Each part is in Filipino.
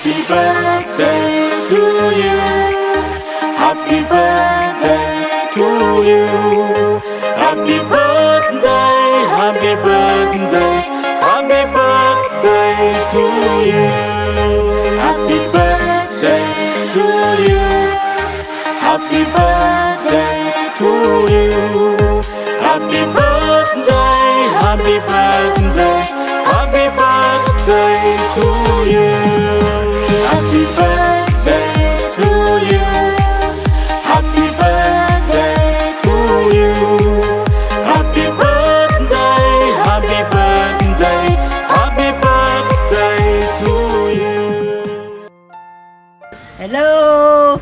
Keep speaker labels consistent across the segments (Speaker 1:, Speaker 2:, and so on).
Speaker 1: Happy birthday to you. Happy birthday to you. Happy birthday, happy birthday, happy birthday to you. Happy birthday to you. Happy birthday to you. Happy birthday, happy birthday, happy birthday to you. Happy birthday to you. Happy birthday to you. Happy birthday, happy birthday, happy birthday to you.
Speaker 2: Hello!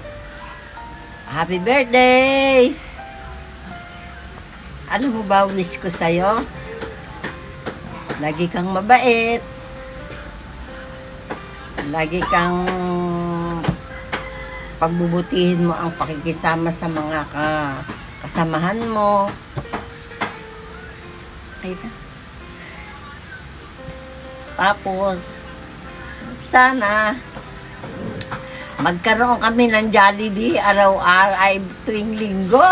Speaker 2: Happy birthday! Ano mo ba wish ko sa'yo? Lagi kang mabait. Lagi kang pagbubutihin mo ang pakikisama sa mga kasamahan mo. Tapos, sana magkaroon kami ng Jollibee araw-araw ay tuwing linggo.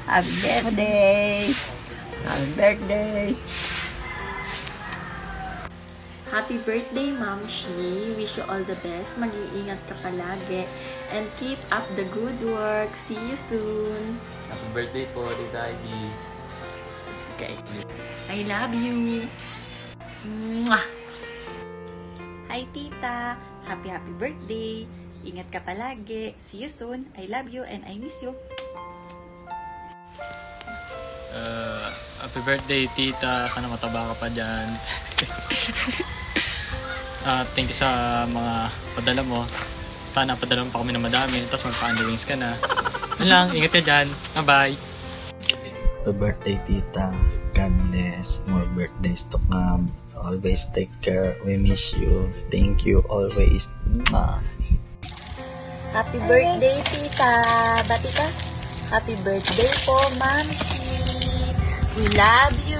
Speaker 2: Happy birthday! Happy birthday!
Speaker 3: Happy birthday, Ma'am Shi. Wish you all the best. Mag-iingat ka palagi. And keep up the good work. See you soon.
Speaker 4: Happy birthday po, Tita Ivy.
Speaker 3: Okay. I love you. Mwah!
Speaker 5: Hi, Tita. Happy birthday. Ingat ka palagi. See you soon. I love you and I miss you.
Speaker 6: Happy birthday, tita. Sana mataba ka pa dyan. Thank you sa mga padala mo. Sana padala mo pa kami na madami. Tapos magpa-underwings ka na. Yun lang, ingat ka dyan. Bye-bye.
Speaker 7: Happy birthday, tita. God bless. More birthdays to come. Always take care. We miss you. Thank you always.
Speaker 3: Happy birthday, Tita. Bati ka? Happy birthday po, Ma'am Shi. We love you.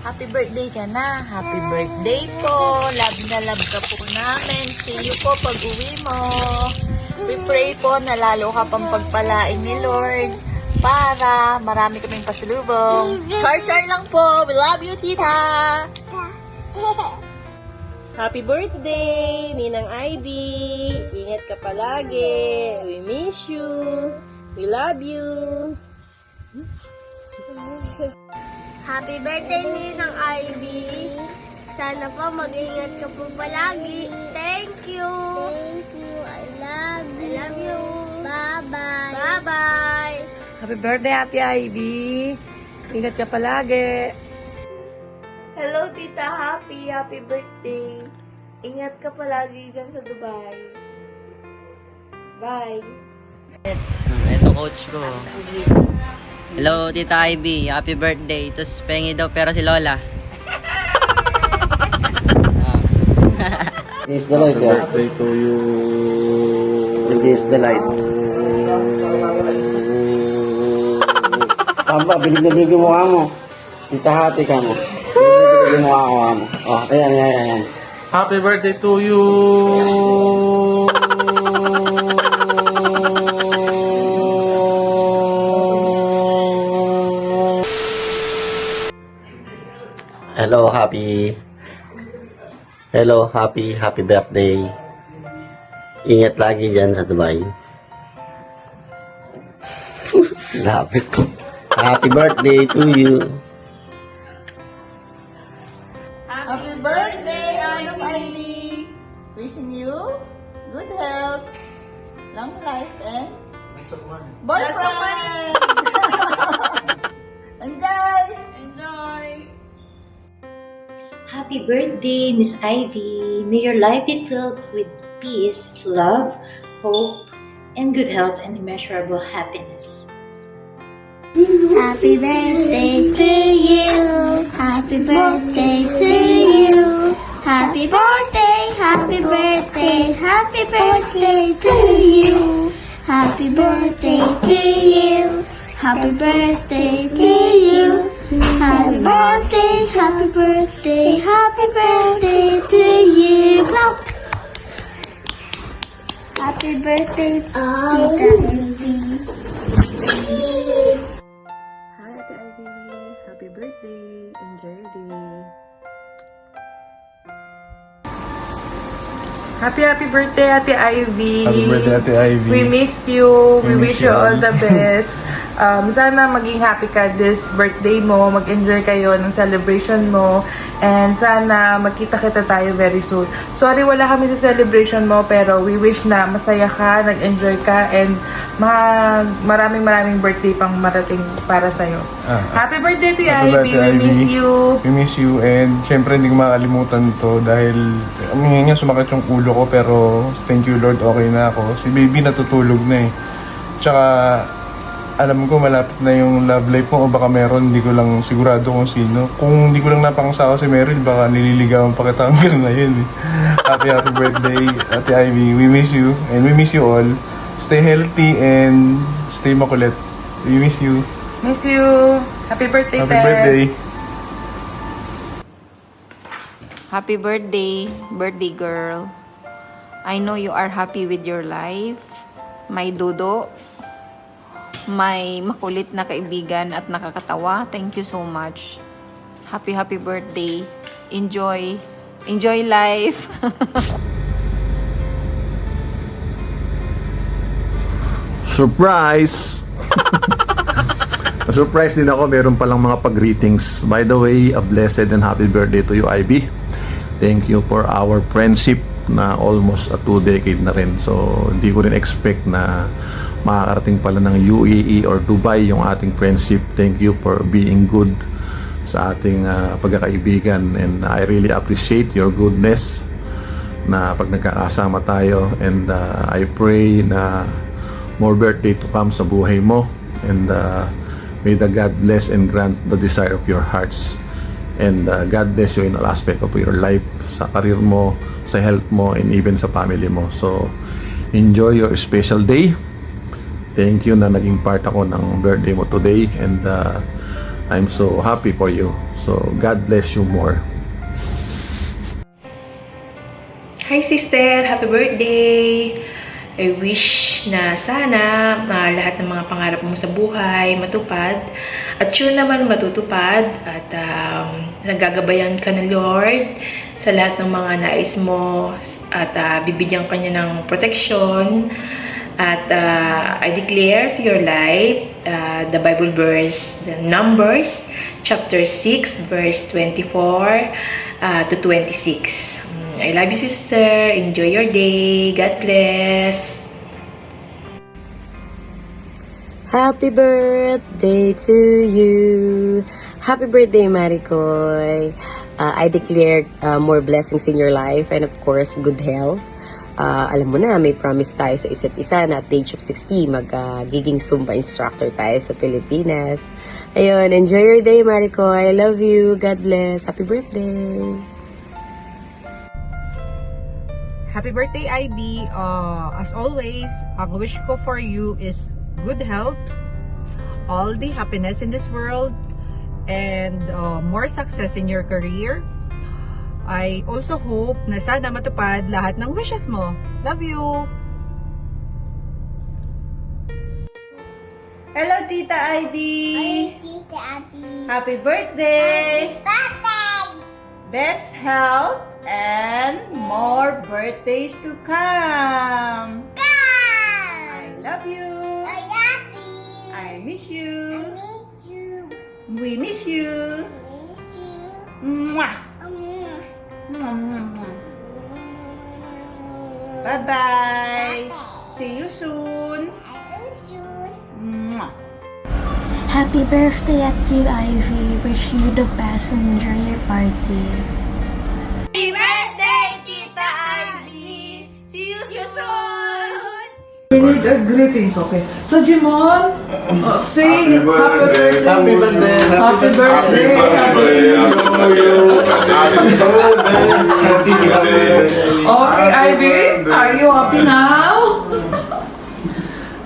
Speaker 3: Happy birthday ka na. Happy birthday po. Love na love ka po namin. See you po pag uwi mo. We pray po na lalo ka pang pagpalain ni Lord para marami kaming pasalubong. Char-char lang po. We love you, Tita.
Speaker 8: Happy birthday, Ninang Ivy. Ingat ka palagi. We miss you. We love you.
Speaker 9: Happy birthday, Ninang Ivy. Sana po mag-ingat ka po palagi. Thank you. Thank you. I love you. I love you. Bye-bye. Bye-bye.
Speaker 8: Happy birthday, Ate Ivy. Ingat ka palagi.
Speaker 9: Hello, Tita. Happy birthday. Ingat ka palagi dyan sa Dubai. Bye.
Speaker 10: Ito coach ko. Hello, Tita Ivy. Happy birthday. Tapos pengi daw pero si Lola.
Speaker 7: This is the light. Happy birthday to you. This is the light. Tama, bilig na bilig yung mukha mo. Tita, happy ka mo. Bilig yung mukha mo. Oh, ayan.
Speaker 4: Happy birthday to you.
Speaker 7: Hello, happy birthday. Ingat lagi dyan sa Dubai. Lapit ko. Happy birthday to you.
Speaker 3: Happy birthday, Aunt Ivy. Wishing you good health, long life, and boyfriend. Enjoy! Enjoy!
Speaker 11: Happy birthday, Miss Ivy. May your life be filled with peace, love, hope, and good health and immeasurable happiness.
Speaker 9: Happy birthday to you. Happy birthday to you. Happy birthday, happy birthday, happy birthday to you. Happy birthday to you. Happy birthday to you. Happy birthday, happy birthday, happy birthday to you. Clap. Happy birthday, Tita Ivy.
Speaker 12: Hi, Ate Ivy. Happy birthday. Enjoy your day.
Speaker 3: Happy birthday, Ate Ivy.
Speaker 13: Happy birthday, Ate Ivy.
Speaker 3: We missed you. We
Speaker 13: miss
Speaker 3: wish you
Speaker 13: you
Speaker 3: all
Speaker 13: all.
Speaker 3: the best. Sana maging happy ka this birthday mo. Mag-enjoy kayo ng celebration mo. And sana magkita-kita tayo very soon. Sorry, wala kami sa celebration mo, pero we wish na masaya ka, nag-enjoy ka, and maraming birthday pang marating para sa'yo. Happy birthday to
Speaker 13: Happy
Speaker 3: Ivy.
Speaker 13: birthday,
Speaker 3: We miss
Speaker 13: Ivy.
Speaker 3: you.
Speaker 13: We miss you, and syempre hindi ko makakalimutan to dahil ngayon nga sumakit yung ulo ko, pero thank you Lord, okay na ako. Si baby natutulog na eh. Tsaka alam ko malapit na yung love life mo, o baka meron, hindi ko lang sigurado kung sino. Kung hindi ko lang napangasawa si Meryl, baka nililigawan pa kita hanggang ngayon eh. Happy birthday, Ate Ivy. We miss you, and we miss you all. Stay healthy and stay makulit. We miss you.
Speaker 3: Miss you. Happy birthday,
Speaker 13: Happy
Speaker 3: Ted.
Speaker 13: birthday.
Speaker 14: Happy birthday, birthday girl. I know you are happy with your life. May dudo, may makulit na kaibigan at nakakatawa. Thank you so much. Happy birthday. Enjoy life.
Speaker 15: Surprise! Surprise din ako, meron palang mga pag-greetings. By the way, a blessed and happy birthday to you, Ivy. Thank you for our friendship na almost a 2 decade na rin. So, hindi ko rin expect na makakarating pala ng UAE or Dubai yung ating friendship. Thank you for being good sa ating pagkakaibigan, and I really appreciate your goodness na pag nagkakasama tayo, and I pray na more birthday to come sa buhay mo, and may the God bless and grant the desire of your hearts, and God bless you in all aspect of your life, sa career mo, sa health mo, and even sa family mo. So enjoy your special day. Thank you na naging part ako ng birthday mo today, and I'm so happy for you. So God bless you more.
Speaker 16: Hi sister, happy birthday! I wish na sana lahat ng mga pangarap mo sa buhay matupad, at sure naman matutupad, at nagagabayan ka ng Lord sa lahat ng mga nais mo, at bibigyan ka niya ng protection. At I declare to your life the Bible verse, the Numbers chapter 6 verse 24 to 26. I love you sister. Enjoy your day. God bless.
Speaker 8: Happy birthday to you. Happy birthday, Maricoy. I declare more blessings in your life, and of course, good health. Alam mo na, may promise tayo sa isa't isa na at the age of 60, magiging Zumba instructor tayo sa Pilipinas. Ayun, enjoy your day, Maricoy. I love you. God bless. Happy birthday.
Speaker 17: Happy birthday, IB. As always, ang wish ko for you is good health, all the happiness in this world, and more success in your career. I also hope na sana matupad lahat ng wishes mo. Love you!
Speaker 2: Hello, Tita Ivy!
Speaker 9: Hi, Tita Ivy.
Speaker 2: Happy birthday!
Speaker 9: Happy birthday!
Speaker 2: Best health and more birthdays to come! I love you!
Speaker 9: I love you!
Speaker 2: I miss you!
Speaker 9: I miss you!
Speaker 2: We miss you!
Speaker 9: Miss you!
Speaker 2: Mwah! Bye-bye! See you soon!
Speaker 9: Happy birthday at you, Ivy. Wish you the best and enjoy your party.
Speaker 2: Happy birthday, Tita Ivy! See you soon!
Speaker 18: We need a greetings, okay? So, Jimon, say happy birthday.
Speaker 13: Happy birthday.
Speaker 18: Happy birthday. Okay, Ivy, are you happy now?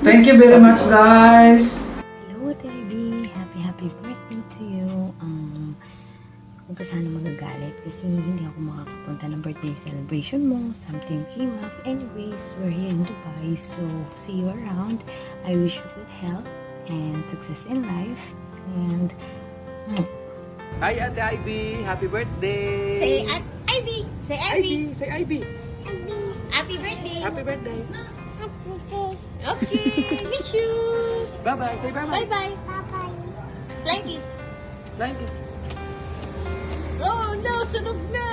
Speaker 18: Thank you very much, guys.
Speaker 19: Hello, Ivy. Happy birthday to you. birthday celebration mo, something came up. Anyways, we're here in Dubai, so see you around. I wish you good health and success in life. And
Speaker 4: Hi, Ate Ivy! Happy birthday!
Speaker 3: Say Ivy! Say Ivy!
Speaker 4: Say Ivy!
Speaker 3: Happy birthday!
Speaker 4: Happy birthday!
Speaker 3: Okay, miss you!
Speaker 4: Bye-bye! Say bye-bye!
Speaker 3: Bye-bye! Bye-bye! Flying kiss!
Speaker 4: Flying kiss!
Speaker 3: Oh no, sunog na!